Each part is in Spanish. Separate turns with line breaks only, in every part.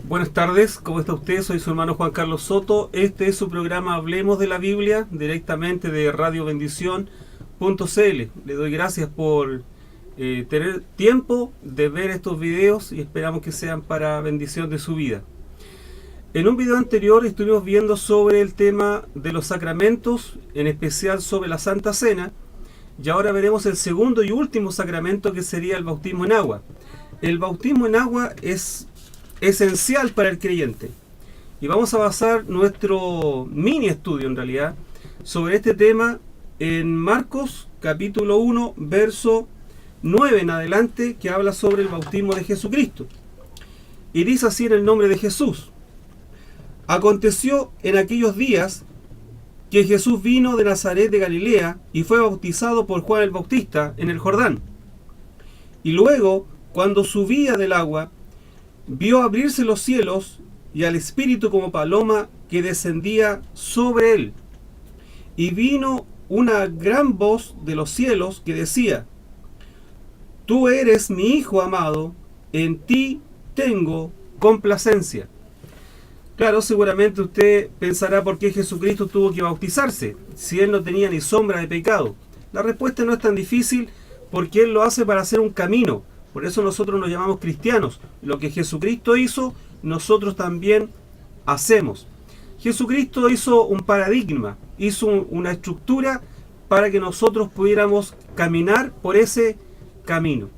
Buenas tardes, ¿cómo está usted? Soy su hermano Juan Carlos Soto. Este es su programa Hablemos de la Biblia, directamente de radiobendición.cl. Le doy gracias por tener tiempo de ver estos videos y esperamos que sean para bendición de su vida. En un video anterior estuvimos viendo sobre el tema de los sacramentos, en especial sobre la Santa Cena, y ahora veremos el segundo y último sacramento, que sería el bautismo en agua. El bautismo en agua es esencial para el creyente, y vamos a basar nuestro mini estudio en realidad sobre este tema en Marcos capítulo 1 verso 9 en adelante, que habla sobre el bautismo de Jesucristo, y dice así en el nombre de Jesús: Aconteció en aquellos días que Jesús vino de Nazaret de Galilea y fue bautizado por Juan el Bautista en el Jordán, y luego, cuando subía del agua, vio abrirse los cielos y al Espíritu como paloma que descendía sobre él. Y vino una gran voz de los cielos que decía: Tú eres mi Hijo amado, en ti tengo complacencia. Claro, seguramente usted pensará por qué Jesucristo tuvo que bautizarse, si él no tenía ni sombra de pecado. La respuesta no es tan difícil, porque él lo hace para hacer un camino. Por eso nosotros nos llamamos cristianos. Lo que Jesucristo hizo, nosotros también hacemos. Jesucristo hizo un paradigma, hizo una estructura para que nosotros pudiéramos caminar por ese camino.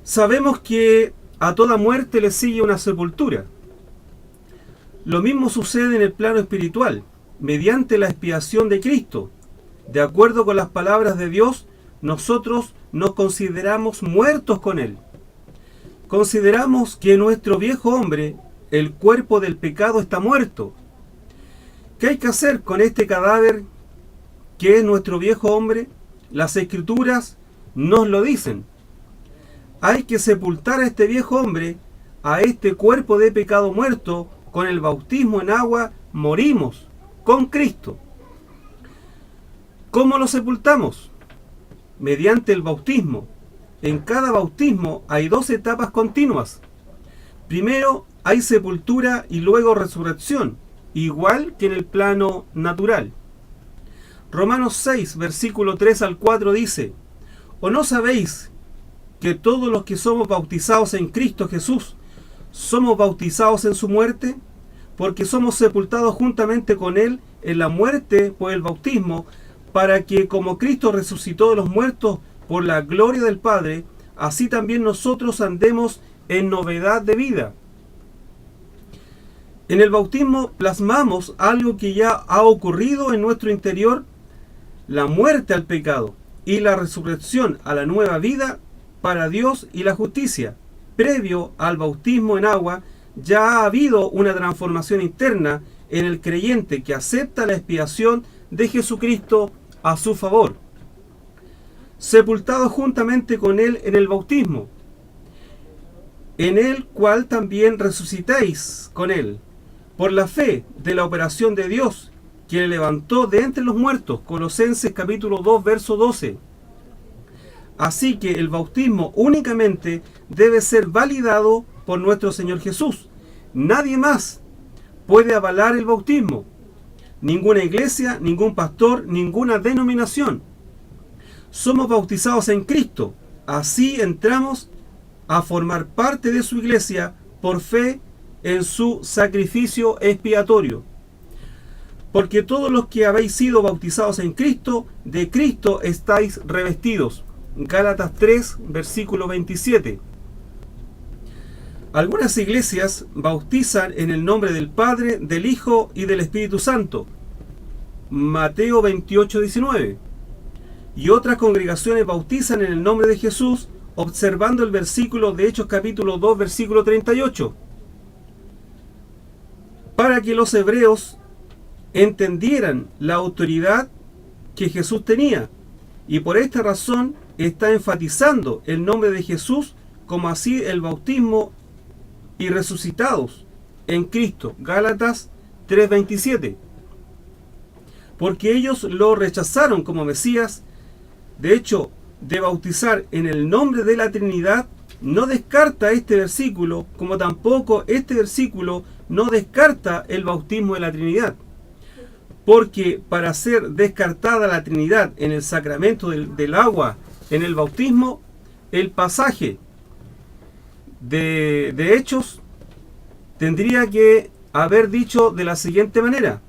Sabemos que a toda muerte le sigue una sepultura. Lo mismo sucede en el plano espiritual, mediante la expiación de Cristo. De acuerdo con las palabras de Dios, nosotros nos consideramos muertos con él. Consideramos que nuestro viejo hombre, el cuerpo del pecado, está muerto. ¿Qué hay que hacer con este cadáver que es nuestro viejo hombre? Las Escrituras nos lo dicen. Hay que sepultar a este viejo hombre, a este cuerpo de pecado muerto. Con el bautismo en agua morimos con Cristo. ¿Cómo lo sepultamos? Mediante el bautismo. En cada bautismo hay dos etapas continuas. Primero hay sepultura y luego resurrección, igual que en el plano natural. Romanos 6, versículo 3 al 4 dice: ¿O no sabéis que todos los que somos bautizados en Cristo Jesús somos bautizados en su muerte? Porque somos sepultados juntamente con él en la muerte por el bautismo, para que, como Cristo resucitó de los muertos por la gloria del Padre, así también nosotros andemos en novedad de vida. En el bautismo plasmamos algo que ya ha ocurrido en nuestro interior: la muerte al pecado y la resurrección a la nueva vida para Dios y la justicia. Previo al bautismo en agua, ya ha habido una transformación interna en el creyente que acepta la expiación de Jesucristo a su favor. Sepultado juntamente con él en el bautismo, en el cual también resucitáis con él, por la fe de la operación de Dios, que le levantó de entre los muertos. Colosenses capítulo 2, verso 12. Así que el bautismo únicamente debe ser validado por nuestro Señor Jesús. Nadie más puede avalar el bautismo. Ninguna iglesia, ningún pastor, ninguna denominación. Somos bautizados en Cristo. Así entramos a formar parte de su iglesia por fe en su sacrificio expiatorio. Porque todos los que habéis sido bautizados en Cristo, de Cristo estáis revestidos. Gálatas 3, versículo 27. Algunas iglesias bautizan en el nombre del Padre, del Hijo y del Espíritu Santo. Mateo 28, 19. Y otras congregaciones bautizan en el nombre de Jesús, observando el versículo de Hechos capítulo 2, versículo 38. Para que los hebreos entendieran la autoridad que Jesús tenía. Y por esta razón está enfatizando el nombre de Jesús, como así el bautismo y resucitados en Cristo. Gálatas 3:27. Porque ellos lo rechazaron como Mesías. De hecho, de bautizar en el nombre de la Trinidad no descarta este versículo, como tampoco este versículo no descarta el bautismo de la Trinidad. Porque para ser descartada la Trinidad en el sacramento del agua, en el bautismo, el pasaje de Hechos tendría que haber dicho de la siguiente manera: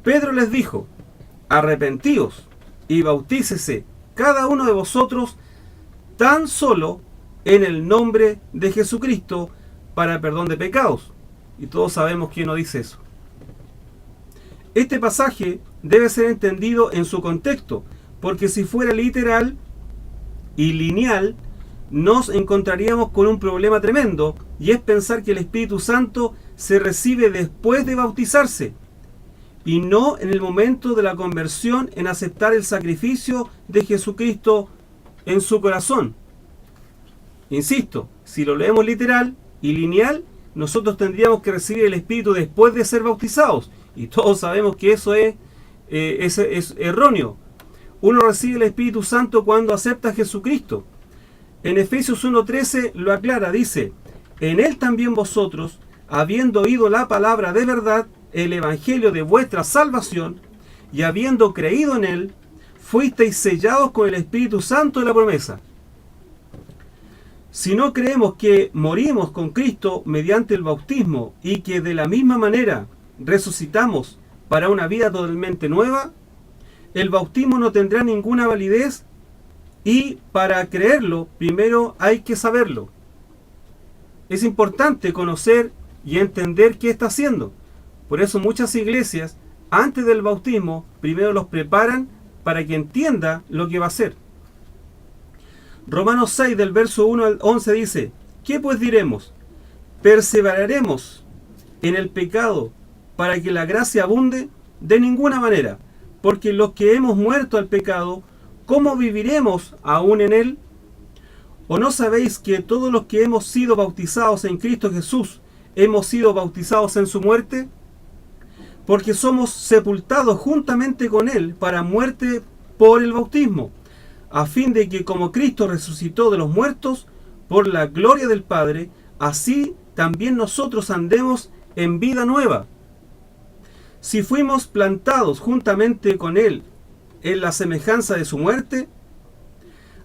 Pedro les dijo, arrepentíos y bautícese cada uno de vosotros tan solo en el nombre de Jesucristo para perdón de pecados. Y todos sabemos quién no dice eso. Este pasaje debe ser entendido en su contexto, porque si fuera literal y lineal, nos encontraríamos con un problema tremendo, y es pensar que el Espíritu Santo se recibe después de bautizarse, y no en el momento de la conversión, en aceptar el sacrificio de Jesucristo en su corazón. Insisto, si lo leemos literal y lineal, nosotros tendríamos que recibir el Espíritu después de ser bautizados, y todos sabemos que eso es erróneo. Uno recibe el Espíritu Santo cuando acepta a Jesucristo. En Efesios 1:13 lo aclara, dice: en él también vosotros, habiendo oído la palabra de verdad, el evangelio de vuestra salvación, y habiendo creído en él, fuisteis sellados con el Espíritu Santo de la promesa. Si no creemos que morimos con Cristo mediante el bautismo y que de la misma manera resucitamos para una vida totalmente nueva, el bautismo no tendrá ninguna validez, y para creerlo primero hay que saberlo. Es importante conocer y entender qué está haciendo. Por eso muchas iglesias, antes del bautismo, primero los preparan para que entienda lo que va a hacer. Romanos 6, del verso 1 al 11 dice: ¿qué pues diremos? ¿Perseveraremos en el pecado para que la gracia abunde? De ninguna manera, porque los que hemos muerto al pecado, ¿cómo viviremos aún en él? ¿O no sabéis que todos los que hemos sido bautizados en Cristo Jesús, hemos sido bautizados en su muerte? Porque somos sepultados juntamente con él para muerte por el bautismo, a fin de que como Cristo resucitó de los muertos por la gloria del Padre, así también nosotros andemos en vida nueva. Si fuimos plantados juntamente con él en la semejanza de su muerte,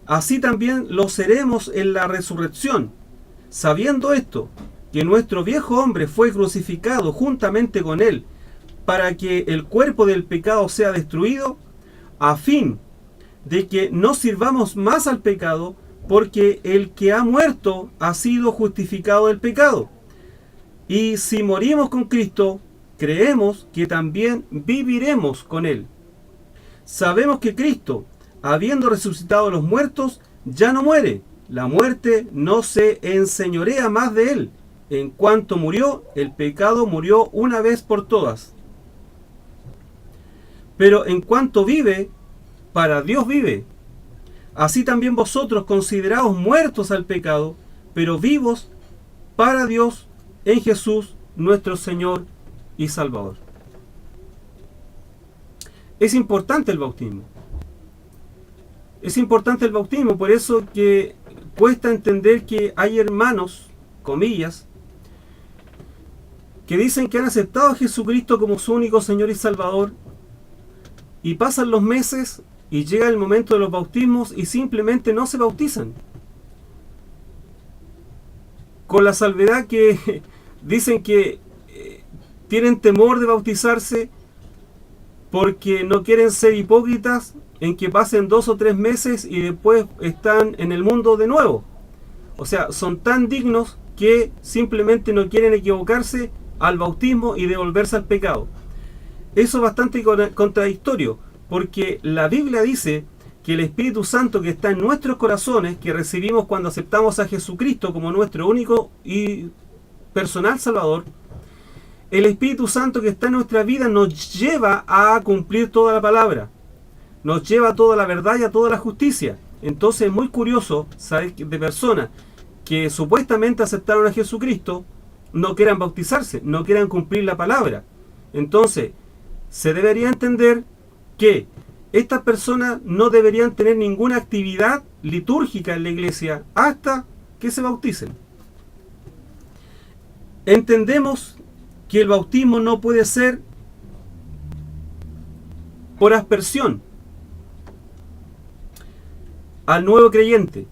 así también lo seremos en la resurrección, sabiendo esto, que nuestro viejo hombre fue crucificado juntamente con él, para que el cuerpo del pecado sea destruido, a fin de que no sirvamos más al pecado, porque el que ha muerto ha sido justificado del pecado. Y si morimos con Cristo, creemos que también viviremos con él. Sabemos que Cristo, habiendo resucitado a los muertos, ya no muere. La muerte no se enseñorea más de él. En cuanto murió, el pecado murió una vez por todas. Pero en cuanto vive, para Dios vive. Así también vosotros consideraos muertos al pecado, pero vivos para Dios en Jesús nuestro Señor y Salvador. Es importante el bautismo. Es importante el bautismo, por eso que cuesta entender que hay hermanos, comillas, que dicen que han aceptado a Jesucristo como su único Señor y Salvador, y pasan los meses y llega el momento de los bautismos y simplemente no se bautizan. Con la salvedad que dicen que tienen temor de bautizarse porque no quieren ser hipócritas en que pasen 2 o 3 meses y después están en el mundo de nuevo. O sea, son tan dignos que simplemente no quieren equivocarse al bautismo y devolverse al pecado. Eso es bastante contradictorio, porque la Biblia dice que el Espíritu Santo que está en nuestros corazones, que recibimos cuando aceptamos a Jesucristo como nuestro único y personal Salvador, el Espíritu Santo que está en nuestra vida nos lleva a cumplir toda la palabra, nos lleva a toda la verdad y a toda la justicia. Entonces es muy curioso saber de personas que supuestamente aceptaron a Jesucristo no quieran bautizarse, no quieran cumplir la palabra. Entonces se debería entender que estas personas no deberían tener ninguna actividad litúrgica en la iglesia hasta que se bauticen. Entendemos que el bautismo no puede ser por aspersión al nuevo creyente,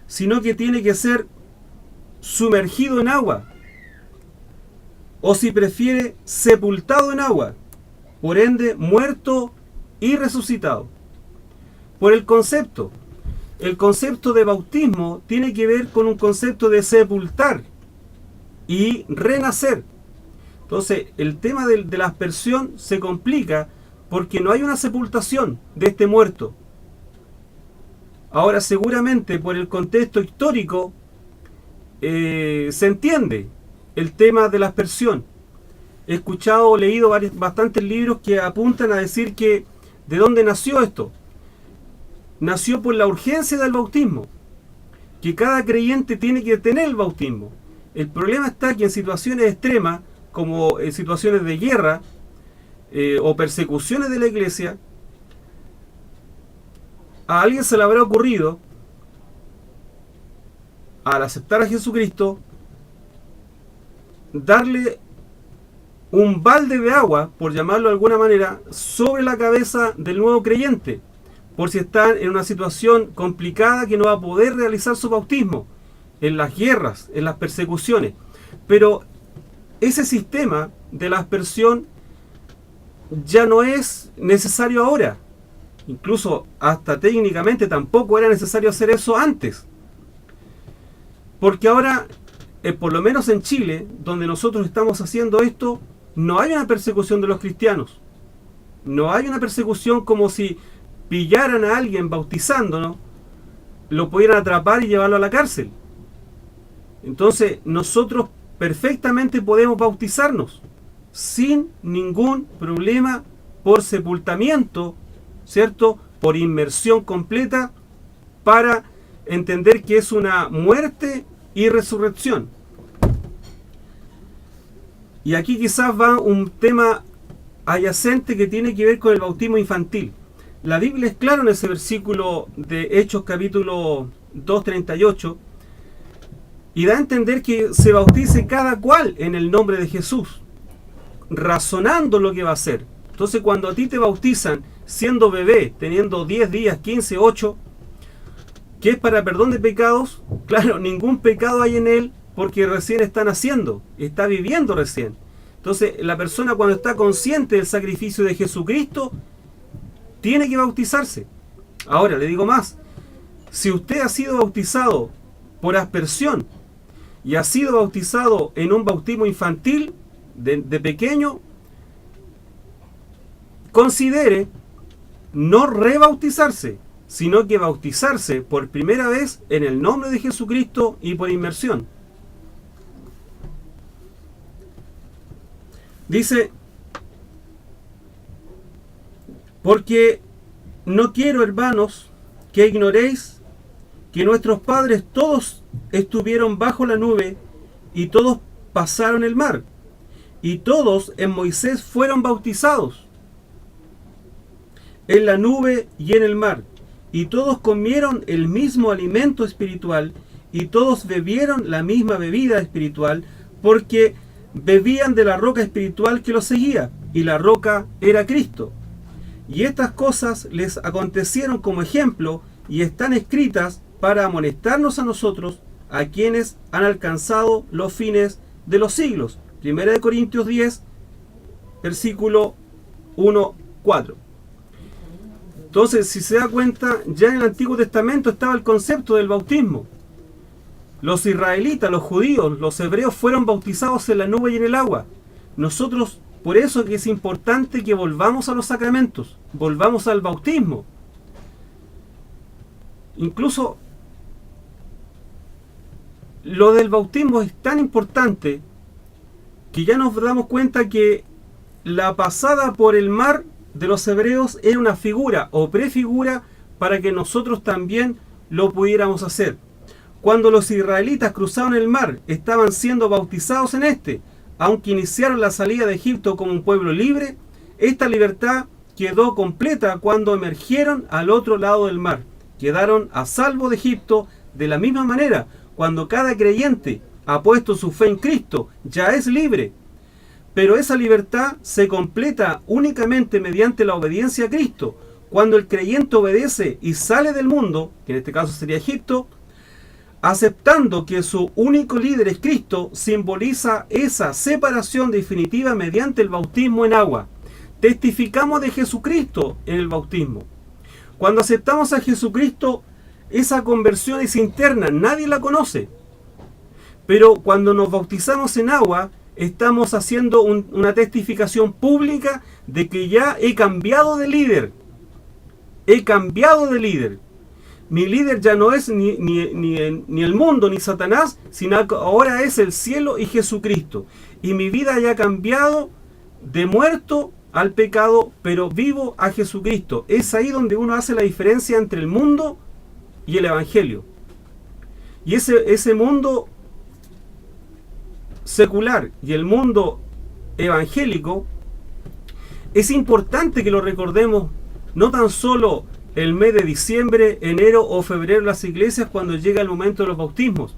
sino que tiene que ser sumergido en agua, o si prefiere, sepultado en agua, por ende, muerto y resucitado. Por el concepto de bautismo tiene que ver con un concepto de sepultar y renacer. Entonces, el tema de la aspersión se complica porque no hay una sepultación de este muerto. Ahora, seguramente por el contexto histórico se entiende el tema de la aspersión. He escuchado o leído bastantes libros que apuntan a decir que ¿de dónde nació esto? Nació por la urgencia del bautismo, que cada creyente tiene que tener el bautismo. El problema está que en situaciones extremas, como en situaciones de guerra o persecuciones de la iglesia, a alguien se le habrá ocurrido, al aceptar a Jesucristo, darle un balde de agua, por llamarlo de alguna manera, sobre la cabeza del nuevo creyente, por si está en una situación complicada que no va a poder realizar su bautismo, en las guerras, en las persecuciones. Pero ese sistema de la aspersión ya no es necesario ahora. Incluso hasta técnicamente tampoco era necesario hacer eso antes. Porque ahora, por lo menos en Chile, donde nosotros estamos haciendo esto, no hay una persecución de los cristianos. No hay una persecución como si pillaran a alguien bautizándonos, lo pudieran atrapar y llevarlo a la cárcel. Entonces, nosotros perfectamente podemos bautizarnos sin ningún problema por sepultamiento, ¿cierto? Por inmersión completa, para entender que es una muerte y resurrección. Y aquí quizás va un tema adyacente que tiene que ver con el bautismo infantil. La Biblia es clara en ese versículo de Hechos capítulo 2:38 y da a entender que se bautice cada cual en el nombre de Jesús, razonando lo que va a hacer. Entonces, cuando a ti te bautizan siendo bebé, teniendo 10 días, 15, 8, que es para perdón de pecados, claro, ningún pecado hay en él porque recién está naciendo, está viviendo recién. Entonces, la persona cuando está consciente del sacrificio de Jesucristo, tiene que bautizarse. Ahora, le digo más, si usted ha sido bautizado por aspersión y ha sido bautizado en un bautismo infantil, de pequeño, considere no rebautizarse, sino que bautizarse por primera vez en el nombre de Jesucristo y por inmersión. Dice, porque no quiero, hermanos, que ignoréis que nuestros padres todos estuvieron bajo la nube y todos pasaron el mar, y todos en Moisés fueron bautizados en la nube y en el mar, y todos comieron el mismo alimento espiritual, y todos bebieron la misma bebida espiritual, porque bebían de la roca espiritual que los seguía, y la roca era Cristo. Y estas cosas les acontecieron como ejemplo, y están escritas para amonestarnos a nosotros, a quienes han alcanzado los fines de los siglos. 1 Corintios 10, versículo 1-4. Entonces, si se da cuenta, ya en el Antiguo Testamento estaba el concepto del bautismo. Los israelitas, los judíos, los hebreos fueron bautizados en la nube y en el agua. Nosotros, por eso que es importante que volvamos a los sacramentos, volvamos al bautismo. Incluso lo del bautismo es tan importante que ya nos damos cuenta que la pasada por el mar de los hebreos era una figura o prefigura para que nosotros también lo pudiéramos hacer. Cuando los israelitas cruzaron el mar, estaban siendo bautizados en este, aunque iniciaron la salida de Egipto como un pueblo libre. Esta libertad quedó completa cuando emergieron al otro lado del mar. Quedaron a salvo de Egipto de la misma manera. Cuando cada creyente ha puesto su fe en Cristo, ya es libre. Pero esa libertad se completa únicamente mediante la obediencia a Cristo. Cuando el creyente obedece y sale del mundo, que en este caso sería Egipto, aceptando que su único líder es Cristo, simboliza esa separación definitiva mediante el bautismo en agua. Testificamos de Jesucristo en el bautismo. Cuando aceptamos a Jesucristo, esa conversión es interna, nadie la conoce. Pero cuando nos bautizamos en agua, estamos haciendo una testificación pública de que ya he cambiado de líder. He cambiado de líder. Mi líder ya no es ni el mundo ni Satanás, sino que ahora es el cielo y Jesucristo. Y mi vida ya ha cambiado de muerto al pecado, pero vivo a Jesucristo. Es ahí donde uno hace la diferencia entre el mundo y el evangelio. Y ese mundo secular y el mundo evangélico es importante que lo recordemos, no tan solo el mes de diciembre, enero o febrero en las iglesias cuando llega el momento de los bautismos.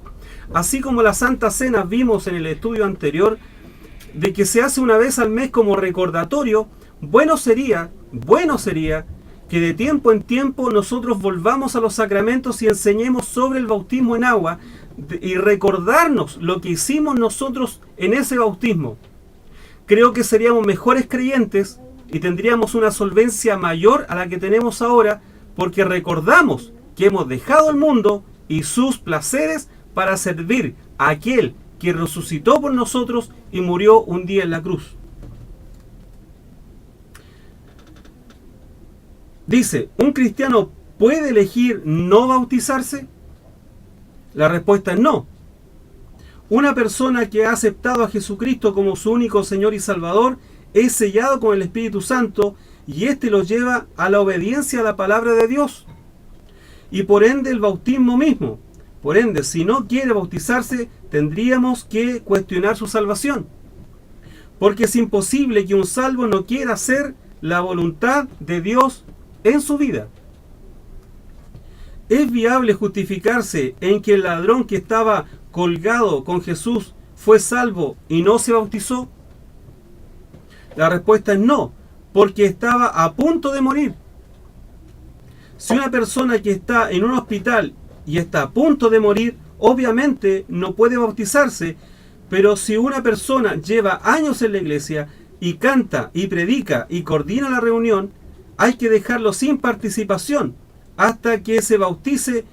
Así como la Santa Cena vimos en el estudio anterior, de que se hace una vez al mes como recordatorio, bueno sería que de tiempo en tiempo nosotros volvamos a los sacramentos y enseñemos sobre el bautismo en agua y recordarnos lo que hicimos nosotros en ese bautismo. Creo que seríamos mejores creyentes y tendríamos una solvencia mayor a la que tenemos ahora, porque recordamos que hemos dejado el mundo y sus placeres para servir a aquel que resucitó por nosotros y murió un día en la cruz. Dice, ¿un cristiano puede elegir no bautizarse? La respuesta es no. Una persona que ha aceptado a Jesucristo como su único Señor y Salvador es sellado con el Espíritu Santo y éste lo lleva a la obediencia a la palabra de Dios. Y por ende el bautismo mismo. Por ende, si no quiere bautizarse, tendríamos que cuestionar su salvación. Porque es imposible que un salvo no quiera hacer la voluntad de Dios en su vida. ¿Es viable justificarse en que el ladrón que estaba colgado con Jesús fue salvo y no se bautizó? La respuesta es no, porque estaba a punto de morir. Si una persona que está en un hospital y está a punto de morir, obviamente no puede bautizarse, pero si una persona lleva años en la iglesia y canta y predica y coordina la reunión, hay que dejarlo sin participación hasta que se bautice,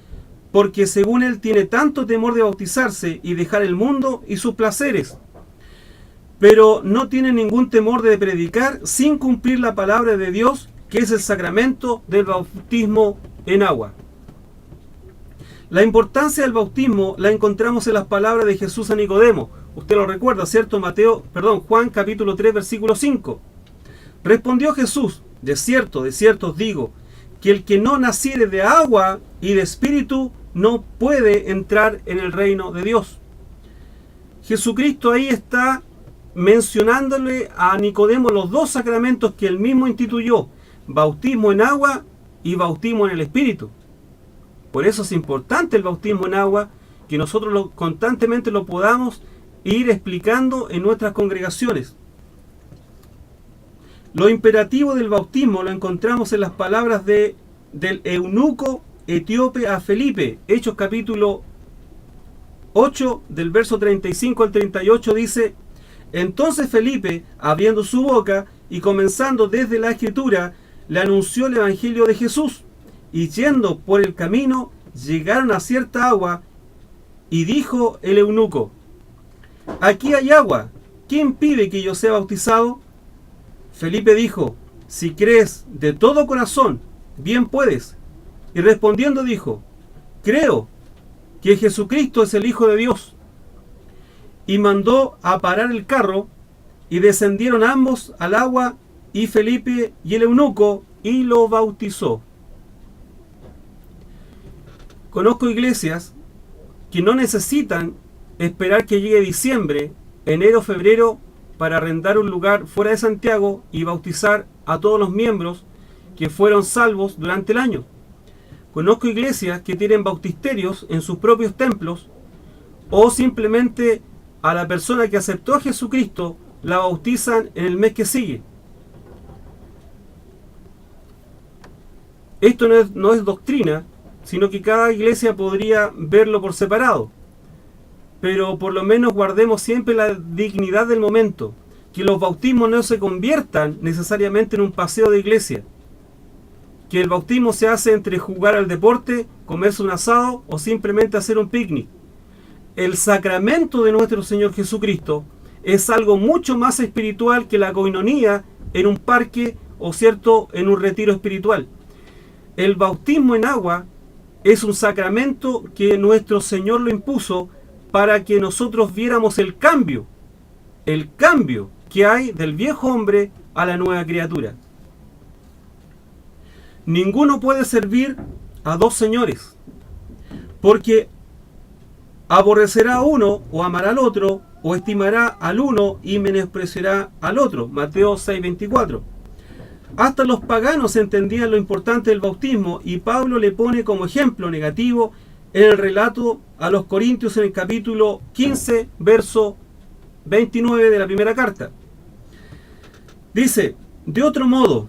porque según él tiene tanto temor de bautizarse y dejar el mundo y sus placeres, pero no tiene ningún temor de predicar sin cumplir la palabra de Dios, que es el sacramento del bautismo en agua. La importancia del bautismo la encontramos en las palabras de Jesús a Nicodemo. Usted lo recuerda, ¿cierto? Juan capítulo 3, versículo 5. Respondió Jesús, de cierto os digo, que el que no naciere de agua y de espíritu no puede entrar en el reino de Dios. Jesucristo ahí está mencionándole a Nicodemo los dos sacramentos que él mismo instituyó, bautismo en agua y bautismo en el espíritu. Por eso es importante el bautismo en agua, que nosotros constantemente lo podamos ir explicando en nuestras congregaciones. Lo imperativo del bautismo lo encontramos en las palabras del eunuco etíope a Felipe. Hechos capítulo 8, del verso 35 al 38 dice: entonces Felipe, abriendo su boca y comenzando desde la escritura, le anunció el evangelio de Jesús. Y yendo por el camino, llegaron a cierta agua, y dijo el eunuco: aquí hay agua, ¿quién pide que yo sea bautizado? Felipe dijo: si crees de todo corazón, bien puedes. Y respondiendo dijo: creo que Jesucristo es el Hijo de Dios. Y mandó a parar el carro, y descendieron ambos al agua, y Felipe y el eunuco, y lo bautizó. Conozco iglesias que no necesitan esperar que llegue diciembre, enero, febrero, para arrendar un lugar fuera de Santiago y bautizar a todos los miembros que fueron salvos durante el año. Conozco iglesias que tienen bautisterios en sus propios templos, o simplemente a la persona que aceptó a Jesucristo la bautizan en el mes que sigue. Esto no es doctrina, sino que cada iglesia podría verlo por separado. Pero por lo menos guardemos siempre la dignidad del momento, que los bautismos no se conviertan necesariamente en un paseo de iglesia, que el bautismo se hace entre jugar al deporte, comerse un asado o simplemente hacer un picnic. El sacramento de nuestro Señor Jesucristo es algo mucho más espiritual que la coinonía en un parque o en un retiro espiritual. El bautismo en agua es un sacramento que nuestro Señor lo impuso para que nosotros viéramos el cambio que hay del viejo hombre a la nueva criatura. Ninguno puede servir a dos señores, porque aborrecerá a uno o amará al otro, o estimará al uno y menospreciará al otro. Mateo 6:24. Hasta los paganos entendían lo importante del bautismo, y Pablo le pone como ejemplo negativo en el relato a los Corintios en el capítulo 15, verso 29 de la primera carta. Dice: de otro modo,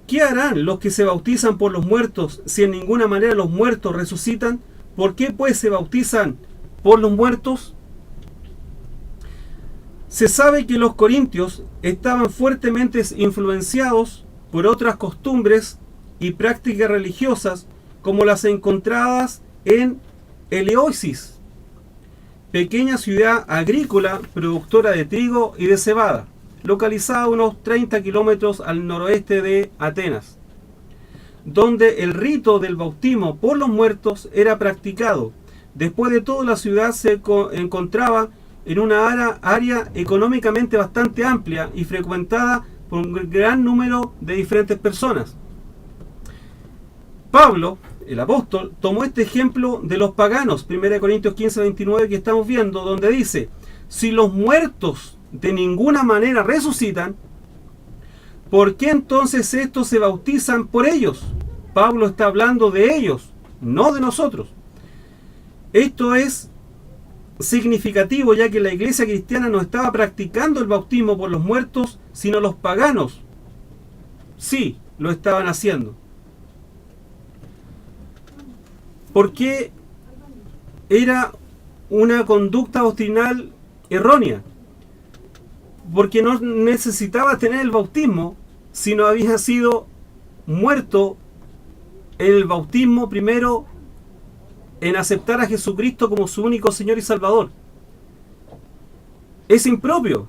¿qué harán los que se bautizan por los muertos si en ninguna manera los muertos resucitan? ¿Por qué pues se bautizan por los muertos? Se sabe que los corintios estaban fuertemente influenciados por otras costumbres y prácticas religiosas, como las encontradas en Eleusis, pequeña ciudad agrícola productora de trigo y de cebada, localizada a unos 30 kilómetros al noroeste de Atenas, donde el rito del bautismo por los muertos era practicado. Después de todo, la ciudad se encontraba en una área económicamente bastante amplia y frecuentada por un gran número de diferentes personas. Pablo, el apóstol, tomó este ejemplo de los paganos, 1 Corintios 15:29, que estamos viendo, donde dice: si los muertos de ninguna manera resucitan, ¿por qué entonces estos se bautizan por ellos? Pablo está hablando de ellos, no de nosotros. Esto es significativo, ya que la iglesia cristiana no estaba practicando el bautismo por los muertos, sino los paganos sí lo estaban haciendo. Porque era una conducta doctrinal errónea, porque no necesitaba tener el bautismo si no había sido muerto en el bautismo primero, en aceptar a Jesucristo como su único Señor y Salvador. Es impropio.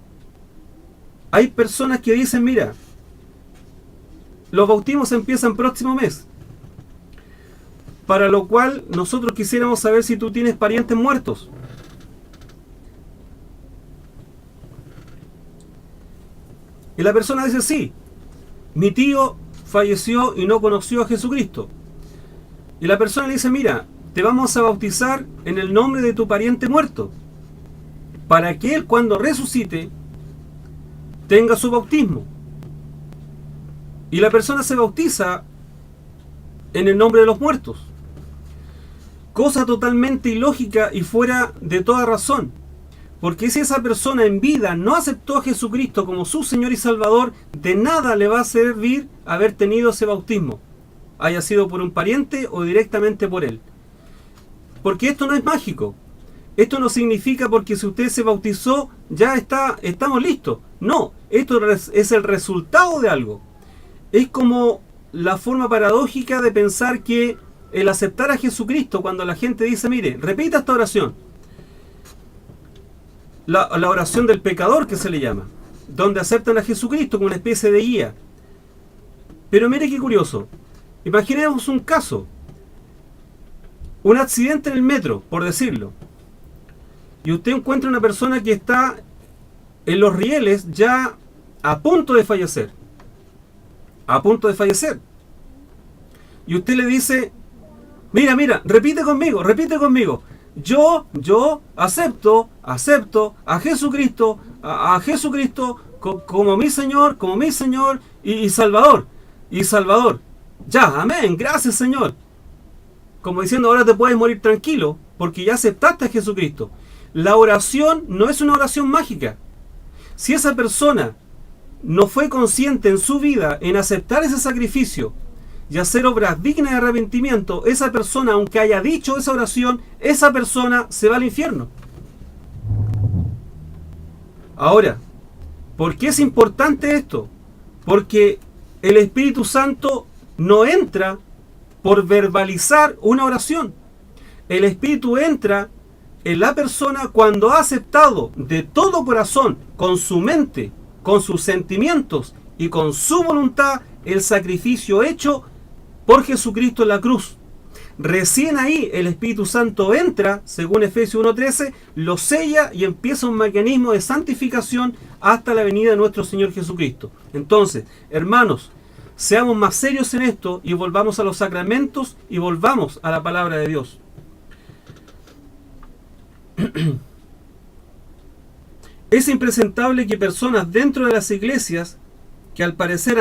Hay personas que dicen: mira, los bautismos empiezan próximo mes, para lo cual nosotros quisiéramos saber si tú tienes parientes muertos. Y la persona dice: sí, mi tío falleció y no conoció a Jesucristo. Y la persona le dice: mira, te vamos a bautizar en el nombre de tu pariente muerto, para que él, cuando resucite, tenga su bautismo. Y la persona se bautiza en el nombre de los muertos. Cosa totalmente ilógica y fuera de toda razón. Porque si esa persona en vida no aceptó a Jesucristo como su Señor y Salvador, de nada le va a servir haber tenido ese bautismo, haya sido por un pariente o directamente por él. Porque esto no es mágico. Esto no significa porque si usted se bautizó ya estamos listos. No, esto es el resultado de algo. Es como la forma paradójica de pensar que el aceptar a Jesucristo, cuando la gente dice: mire, repita esta oración, la oración del pecador, que se le llama, donde aceptan a Jesucristo como una especie de guía. Pero mire qué curioso. Imaginemos un caso, un accidente en el metro, por decirlo, y usted encuentra una persona que está en los rieles ya a punto de fallecer. Y usted le dice: mira, repite conmigo. Yo acepto a Jesucristo como mi Señor y Salvador. Y Salvador. Ya, amén, gracias Señor. Como diciendo, ahora te puedes morir tranquilo, porque ya aceptaste a Jesucristo. La oración no es una oración mágica. Si esa persona no fue consciente en su vida en aceptar ese sacrificio y hacer obras dignas de arrepentimiento, esa persona, aunque haya dicho esa oración, esa persona se va al infierno. Ahora, ¿por qué es importante esto? Porque el Espíritu Santo no entra por verbalizar una oración. El Espíritu entra en la persona cuando ha aceptado de todo corazón, con su mente, con sus sentimientos y con su voluntad, el sacrificio hecho por Jesucristo en la cruz. Recién ahí el Espíritu Santo entra, según Efesios 1:13, lo sella y empieza un mecanismo de santificación hasta la venida de nuestro Señor Jesucristo. Entonces, hermanos, seamos más serios en esto y volvamos a los sacramentos y volvamos a la palabra de Dios. Es impresentable que personas dentro de las iglesias que al parecer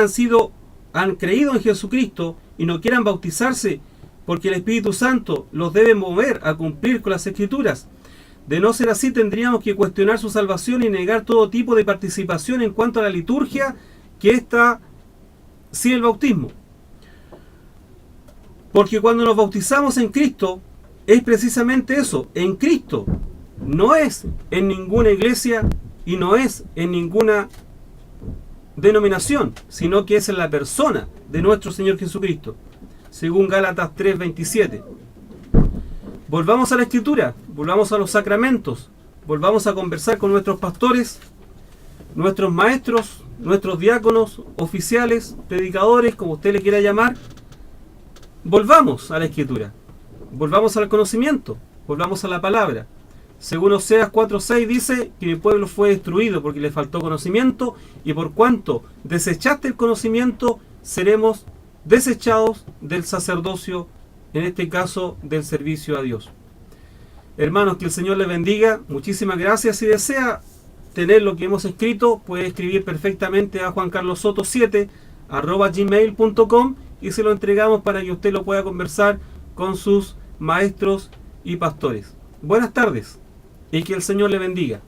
han creído en Jesucristo y no quieran bautizarse porque el Espíritu Santo los debe mover a cumplir con las Escrituras. De no ser así, tendríamos que cuestionar su salvación y negar todo tipo de participación en cuanto a la liturgia que está sin el bautismo. Porque cuando nos bautizamos en Cristo, es precisamente eso, en Cristo. No es en ninguna iglesia y no es en ninguna denominación, sino que es en la persona de nuestro Señor Jesucristo, según Gálatas 3:27. Volvamos a la Escritura, volvamos a los sacramentos, volvamos a conversar con nuestros pastores, nuestros maestros, nuestros diáconos, oficiales, predicadores, como usted le quiera llamar. Volvamos a la Escritura, volvamos al conocimiento, volvamos a la palabra. Según Oseas 4:6 dice que mi pueblo fue destruido porque le faltó conocimiento, y por cuanto desechaste el conocimiento, seremos desechados del sacerdocio, en este caso del servicio a Dios. Hermanos, que el Señor les bendiga. Muchísimas gracias. Si desea tener lo que hemos escrito, puede escribir perfectamente a juancarlosoto7@gmail.com y se lo entregamos para que usted lo pueda conversar con sus maestros y pastores. Buenas tardes y que el Señor le bendiga.